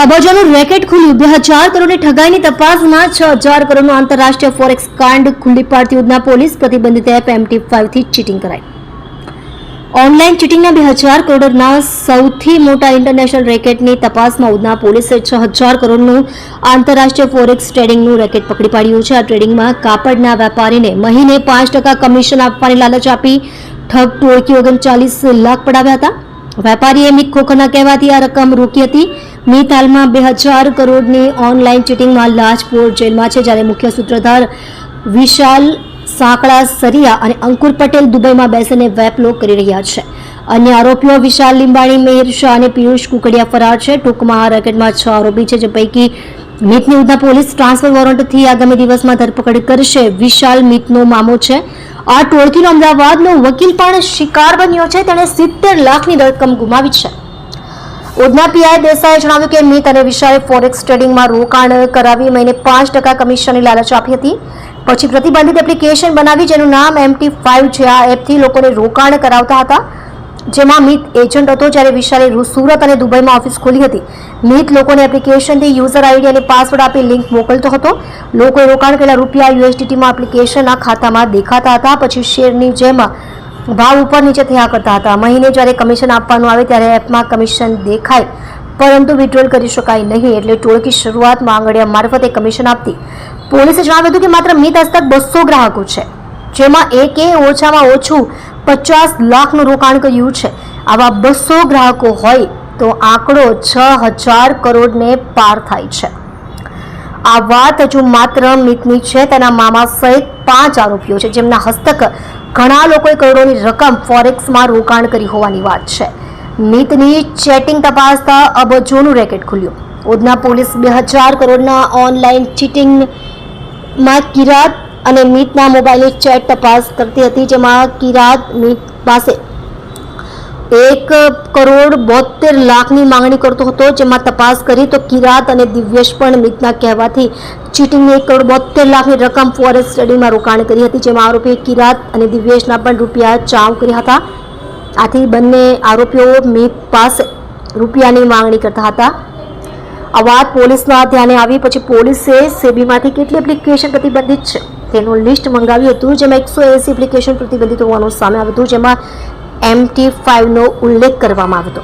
અબજોનું racket ખુલ્યું 2000 કરોડની ઠગાઈની તપાસમાં 6000 કરોડનું આંતરરાષ્ટ્રીય ફોરેક્સ કાંડ ખુલ્લી પાડતી ઉધના પોલીસ પ્રતિબંધિત એપ MT5 થી ચીટિંગ કરાઈ. ઓનલાઈન ચીટિંગના 2000 કરોડના સૌથી મોટા ઇન્ટરનેશનલ રેકેટની તપાસમાં ઉધના પોલીસે 6000 કરોડનું આંતરરાષ્ટ્રીય ફોરેક્સ ટ્રેડિંગનું રેકેટ પકડી પાડ્યું છે. આ ટ્રેડિંગમાં કાપડના વેપારીને મહિને 5% કમિશન આપવાની લાલચ આપી ઠગ ટોળકી 39 લાખ પડાવ્યા હતા. વેપારીએ મિક ખોખરના કહેવાથી આ રકમ રોકી હતી. મિત હાલમાં 2000 કરોડની ઓનલાઈન ચીટિંગમાં લાજપોર જેલમાં છે, જ્યારે મુખ્ય સૂત્રધાર વિશાલ સાંકળા સરિયા અને અંકુર પટેલ દુબઈમાં બેસીને વેપલો કરી રહ્યા છે. અન્ય આરોપીઓ વિશાલ લીંબાણી, મેહર શાહ અને પિયુષ કુકડિયા ફરાર છે. ટૂંકમાં આ રેકેટમાં 6 આરોપી છે, જે પૈકી મિતની ઉધના પોલીસ ટ્રાન્સફર વોરંટથી આગામી દિવસમાં ધરપકડ કરશે. વિશાલ મિતનો મામો છે. આ ટોળકીનો અમદાવાદનો વકીલ પણ શિકાર બન્યો છે. તેણે 70 લાખની રકમ ગુમાવી છે. ઉધના પીઆઈ દેસાઈએ જણાવ્યું કે મિત અને વિશાલે ફોરેક્સ ટ્રેડિંગમાં રોકાણ કરાવી મહિને 5% કમિશનની લાલચ આપી હતી. પછી પ્રતિબંધિત એપ્લિકેશન બનાવી જેનું નામ MT5 છે. આ એપથી લોકોને રોકાણ કરાવતા હતા, જેમાં મિત એજન્ટ હતો, જ્યારે વિશાલે સુરત અને દુબઈમાં ઓફિસ ખોલી હતી. મિત લોકોને એપ્લિકેશનથી યુઝર આઈડી અને પાસવર્ડ આપી લિંક મોકલતો હતો. લોકોએ રોકાણ કરેલા રૂપિયા USDTમાં એપ્લિકેશનના ખાતામાં દેખાતા હતા. પછી શેરની જેમ ભાવ ઉપર નીચે થયા કરતા હતા. મહિને જ્યારે કમિશન આપવાનું આવે ત્યારે એપમાં કમિશન દેખાય, પરંતુ વિડ્રોલ કરી શકાય નહીં, એટલે ટોળકી શરૂઆતમાં આંગળીયા મારફતે કમિશન આપતી. પોલીસે જણાવ્યું હતું કે માત્ર મિત હસ્તક 200 ગ્રાહકો છે, જેમાં એકે ઓછામાં ઓછું 50 લાખનું રોકાણ કર્યું છે. આવા 200 ગ્રાહકો હોય તો આંકડો 6000 કરોડને પાર થાય છે. આ વાત હજુ માત્ર મિતની છે. તેના મામા સહિત 5 આરોપીઓ છે, જેમના હસ્તક ઘણા લોકોએ કરોડોની રકમ ફોરેક્સમાં રોકાણ કરી હોવાની વાત છે. મિતની ચેટિંગ તપાસતા અબજોનું રેકેટ ખુલ્યું. ઉધના પોલીસ 2000 કરોડના ઓનલાઈન ચીટિંગમાં કિરાત અને મિતના મોબાઈલની ચેટ તપાસ કરતી હતી, જેમાં કિરાત મિત પાસે 1,72 લાખની માંગણી કરતો હતો. જેમાં તપાસ કરી તો કિરાત અને દિવ્યેશ પણ મિતના કહેવાથી ચીટિંગની 1,72 લાખની રકમ ફોરેક્સ ટ્રેડિંગમાં રોકાણ કરી હતી, જેમાં આરોપી કિરાત અને દિવ્યેશના પણ રૂપિયા ચાવ કર્યા હતા. આથી બંને આરોપીઓ મિત પાસે રૂપિયાની માંગણી કરતા હતા. આ વાત પોલીસના ધ્યાને આવી પછી પોલીસે સેબીમાંથી કેટલી એપ્લિકેશન પ્રતિબંધિત છે તેનું લિસ્ટ મંગાવ્યું હતું, જેમાં 180 એપ્લિકેશન પ્રતિબંધિત હોવાનું સામે આવ્યું હતું, જેમાં MT5નો ઉલ્લેખ કરવામાં આવ્યો હતો.